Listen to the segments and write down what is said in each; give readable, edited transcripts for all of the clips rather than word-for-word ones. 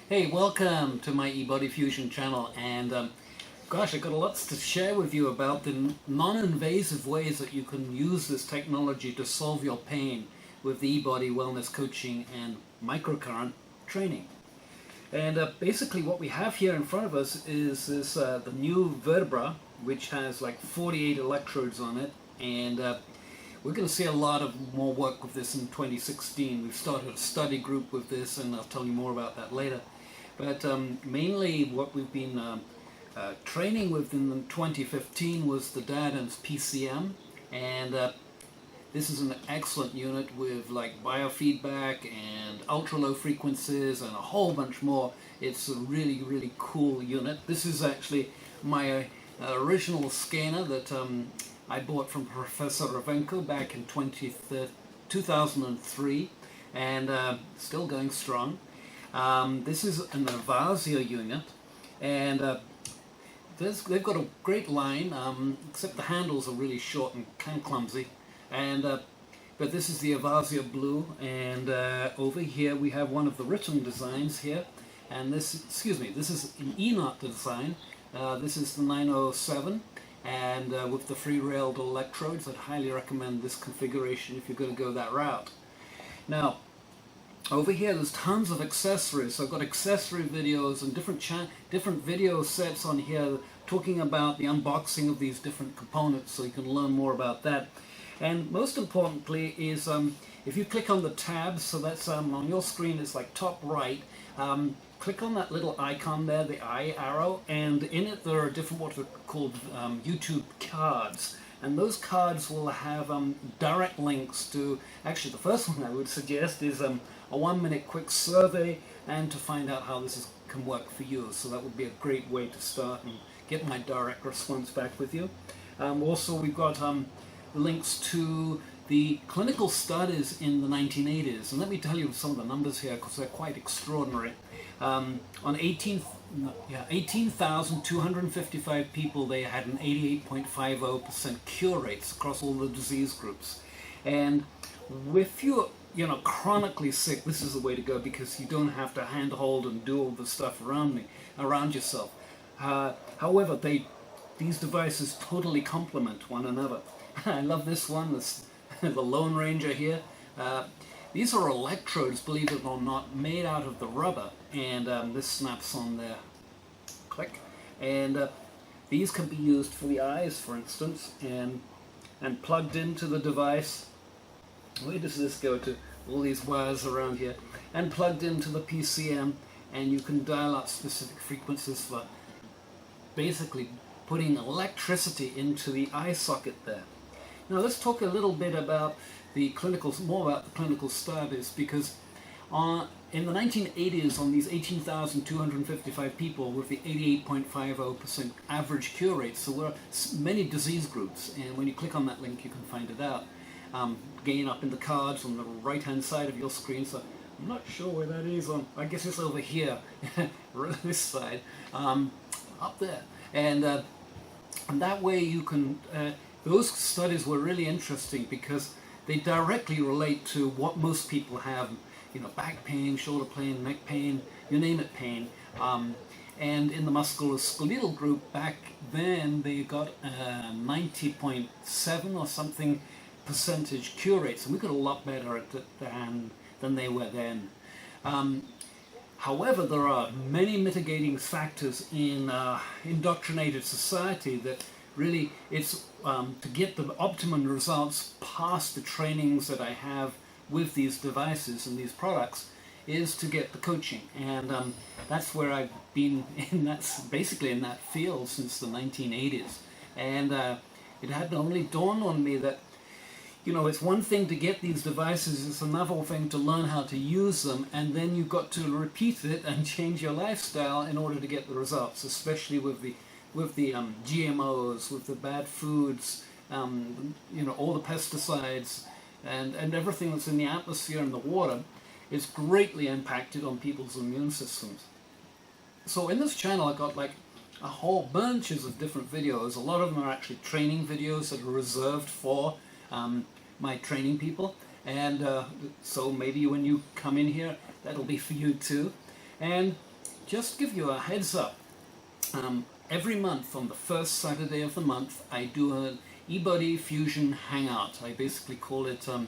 Hey, welcome to my eBodyFUSION channel, and gosh, I've got lots to share with you about the non-invasive ways that you can use this technology to solve your pain with the eBody wellness coaching and microcurrent training. And basically what we have here in front of us is this the new vertebra, which has like 48 electrodes on it, and we're going to see a lot of more work with this in 2016. We've started a study group with this, and I'll tell you more about that later. But mainly what we've been training with in 2015 was the DENAS PCM, and this is an excellent unit with like biofeedback and ultra low frequencies and a whole bunch more. It's a really, really cool unit. This is actually my original SCENAR that I bought from Professor Ravenko back in 2003, and still going strong. This is an Avazzia unit, and they've got a great line, except the handles are really short and kind of clumsy. And but this is the Avazzia blue, and over here we have one of the RITM designs here, and this is an ENART design. This is the 907, and with the free-railed electrodes. I'd highly recommend this configuration if you're going to go that route. Now, over here there's tons of accessories. So I've got accessory videos and different video sets on here talking about the unboxing of these different components, so you can learn more about that. And most importantly is if you click on the tabs, so that's on your screen, it's like top right, click on that little icon there, the eye arrow, and in it there are different what are called YouTube cards. And those cards will have direct links to, actually the first one I would suggest is a 1-minute quick survey, and to find out how this can work for you. So that would be a great way to start and get my direct response back with you. Also, we've got links to the clinical studies in the 1980s. And let me tell you some of the numbers here, because they're quite extraordinary. On 18,255 people, they had an 88.50% cure rates across all the disease groups. And if you're chronically sick, this is the way to go, because you don't have to handhold and do all the stuff around yourself. However, these devices totally complement one another. I love this one, the Lone Ranger here. These are electrodes, believe it or not, made out of the rubber, and this snaps on there. Click. And these can be used for the eyes, for instance, and plugged into the device. Where does this go to? All these wires around here, and plugged into the PCM, and you can dial out specific frequencies for basically putting electricity into the eye socket there. Now let's talk a little bit about more about the clinical studies, because in the 1980s, on these 18,255 people with the 88.50% average cure rate, so there are many disease groups, and when you click on that link you can find it out. Again, up in the cards on the right hand side of your screen, so I'm not sure where that is on, I guess it's over here, this side, up there, and that way you can, those studies were really interesting because they directly relate to what most people have, back pain, shoulder pain, neck pain, you name it, pain. And in the musculoskeletal group back then, they got 90.7 or something percentage cure rates, and we got a lot better at it than they were then. However, there are many mitigating factors in indoctrinated society that really it's to get the optimum results past the trainings that I have with these devices and these products is to get the coaching, and that's where I've been basically in that field since the 1980s. And it had only dawned on me that it's one thing to get these devices, it's another thing to learn how to use them, and then you've got to repeat it and change your lifestyle in order to get the results, especially with the GMOs, with the bad foods, all the pesticides and everything that's in the atmosphere and the water is greatly impacted on people's immune systems. So in this channel I got like a whole bunches of different videos. A lot of them are actually training videos that are reserved for my training people, and so maybe when you come in here that'll be for you too. And just give you a heads up. Every month on the first Saturday of the month, I do an eBodyFUSION hangout. I basically call it or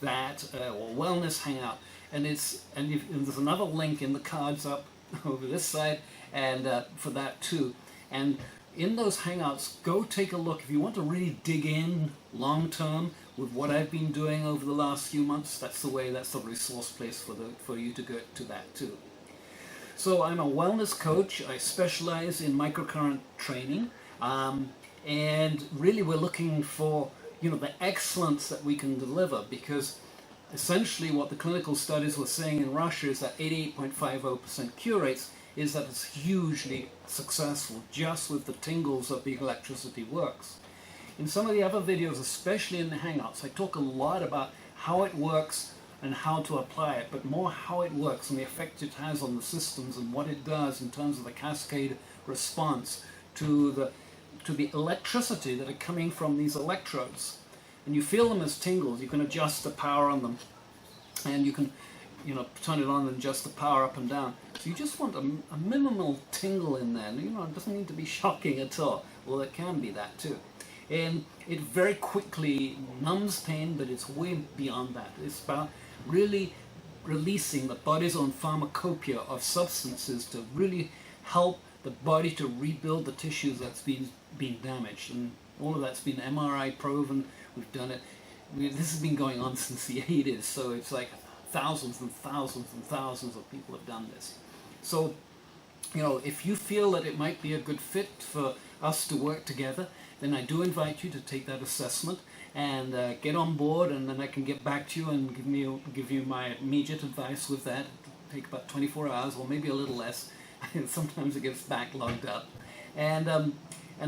wellness hangout, and there's another link in the cards up over this side, and for that too. And in those hangouts, go take a look if you want to really dig in long term with what I've been doing over the last few months. That's the resource place for you to go to that too. So I'm a wellness coach. I specialize in microcurrent training, and really we're looking for the excellence that we can deliver, because essentially what the clinical studies were saying in Russia is that 88.50% cure rates is that it's hugely successful just with the tingles that the electricity works. In some of the other videos, especially in the Hangouts, I talk a lot about how it works and how to apply it, but more how it works and the effect it has on the systems and what it does in terms of the cascade response to the electricity that are coming from these electrodes. And you feel them as tingles. You can adjust the power on them, and you can turn it on and adjust the power up and down. So you just want a minimal tingle in there. It doesn't need to be shocking at all. Well, it can be that too. And it very quickly numbs pain, but it's way beyond that. It's about really releasing the body's own pharmacopoeia of substances to really help the body to rebuild the tissues that's been damaged. And all of that's been MRI proven. We've done it. This has been going on since the 80s, so it's like thousands and thousands and thousands of people have done this. So, if you feel that it might be a good fit for us to work together, then I do invite you to take that assessment and get on board, and then I can get back to you and give you my immediate advice with that. It'll take about 24 hours or maybe a little less. Sometimes it gets backlogged up. And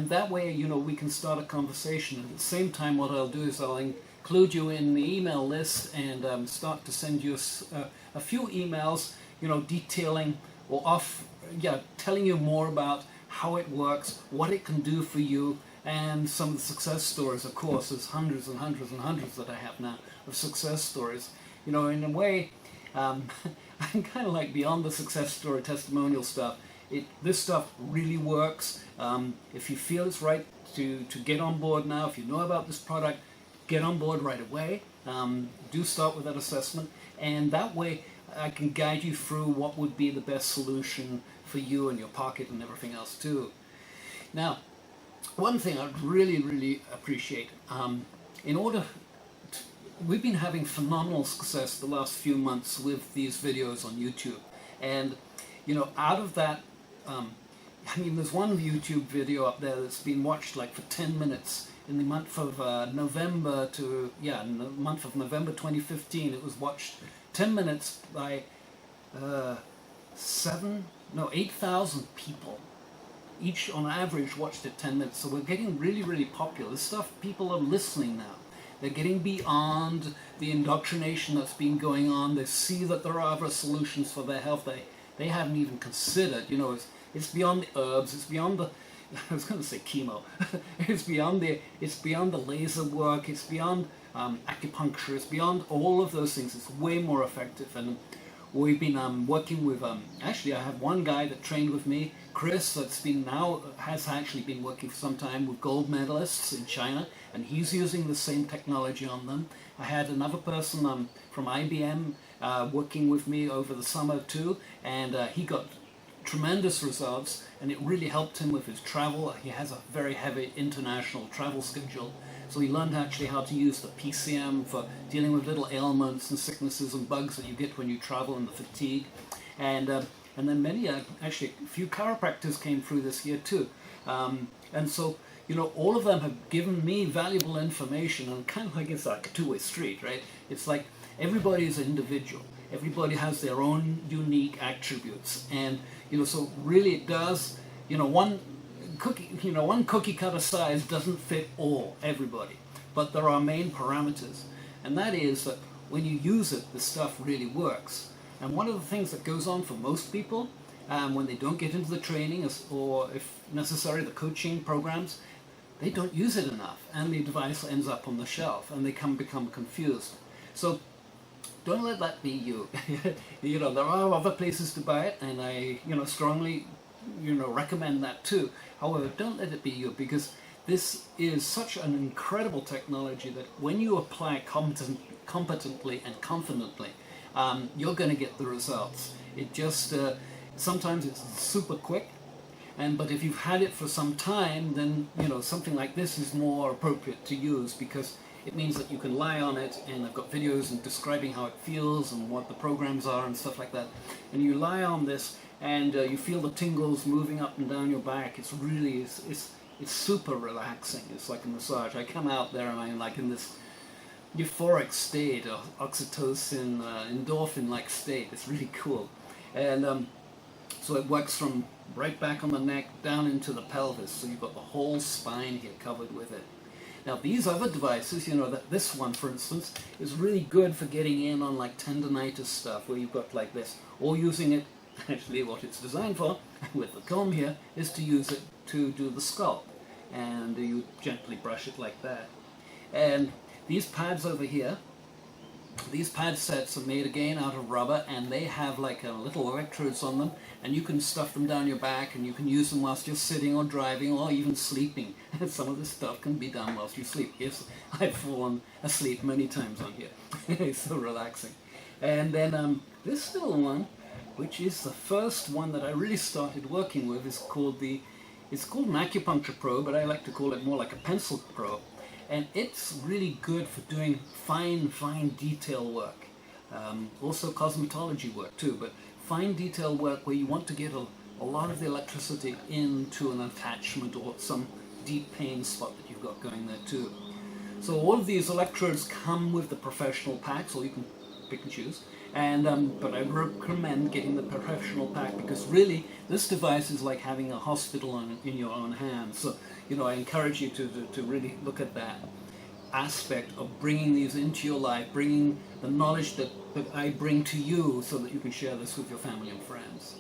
that way, we can start a conversation. At the same time, what I'll do is I'll include you in the email list and start to send you a few emails, detailing or telling you more about how it works, what it can do for you, and some of the success stories. Of course, there's hundreds and hundreds and hundreds that I have now of success stories. In a way, I'm kind of like beyond the success story testimonial stuff. This stuff really works. If you feel it's right to get on board now, if you know about this product, get on board right away. Do start with that assessment, and that way I can guide you through what would be the best solution for you and your pocket and everything else too. Now, one thing I'd really, really appreciate, we've been having phenomenal success the last few months with these videos on YouTube, and out of that, there's one YouTube video up there that's been watched like for 10 minutes in the month of November 2015. It was watched 10 minutes by 8,000 people. Each on average watched it 10 minutes. So we're getting really, really popular. This stuff, people are listening now. They're getting beyond the indoctrination that's been going on. They see that there are other solutions for their health they haven't even considered. It's beyond the herbs, it's beyond the, I was going to say chemo, it's beyond the laser work, it's beyond acupuncture, it's beyond all of those things. It's way more effective. And we've been working with, actually I have one guy that trained with me, Chris, has actually been working for some time with gold medalists in China, and he's using the same technology on them. I had another person from IBM working with me over the summer too, and he got tremendous results, and it really helped him with his travel. He has a very heavy international travel schedule, so he learned actually how to use the PCM for dealing with little ailments and sicknesses and bugs that you get when you travel and the fatigue. And then many, actually a few chiropractors came through this year too. And so, all of them have given me valuable information, and kind of like it's like a two-way street, right? It's like everybody is an individual. Everybody has their own unique attributes, and so really it does. One cookie cutter size doesn't fit everybody, but there are main parameters, and that is that when you use it, the stuff really works. And one of the things that goes on for most people when they don't get into the training or if necessary the coaching programs, they don't use it enough, and the device ends up on the shelf, and they become confused. So don't let that be you. You know, there are other places to buy it, and I, you know, strongly, you know, recommend that too. However, don't let it be you, because this is such an incredible technology that when you apply it competently and confidently, you're going to get the results. It just, sometimes it's super quick, but if you've had it for some time, then, you know, something like this is more appropriate to use, because it means that you can lie on it, and I've got videos and describing how it feels and what the programs are and stuff like that. And you lie on this, and you feel the tingles moving up and down your back. It's really, it's super relaxing. It's like a massage. I come out there and I'm like in this euphoric state, or oxytocin, endorphin-like state. It's really cool. And so it works from right back on the neck down into the pelvis. So you've got the whole spine here covered with it. Now these other devices, you know, this one for instance, is really good for getting in on like tendonitis stuff, where you've got like this, or using it, actually what it's designed for, with the comb here, is to use it to do the scalp. And you gently brush it like that. And these pads over here, these pad sets are made again out of rubber, and they have like little electrodes on them, and you can stuff them down your back, and you can use them whilst you're sitting or driving or even sleeping. Some of this stuff can be done whilst you sleep. Yes, I've fallen asleep many times on here. It's so relaxing. And then this little one, which is the first one that I really started working with, is called it's called an acupuncture probe, but I like to call it more like a pencil probe. And it's really good for doing fine detail work. Also cosmetology work too, but fine detail work where you want to get a lot of the electricity into an attachment or some deep pain spot that you've got going there too. So all of these electrodes come with the professional packs, or you can pick and choose. And but I recommend getting the professional pack, because really this device is like having a hospital in your own hands. So, you know, I encourage you to really look at that aspect of bringing these into your life, bringing the knowledge that I bring to you, so that you can share this with your family and friends.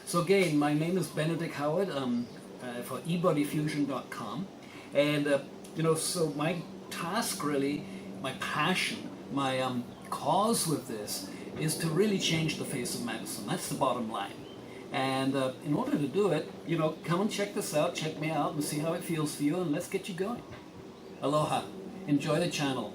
So again, my name is Benedict Howard for eBodyFUSION.com, and you know, so my task really, my passion, my cause with this is to really change the face of medicine. That's the bottom line. And in order to do it, you know, come and check this out, check me out, and see how it feels for you, and let's get you going. Aloha. Enjoy the channel.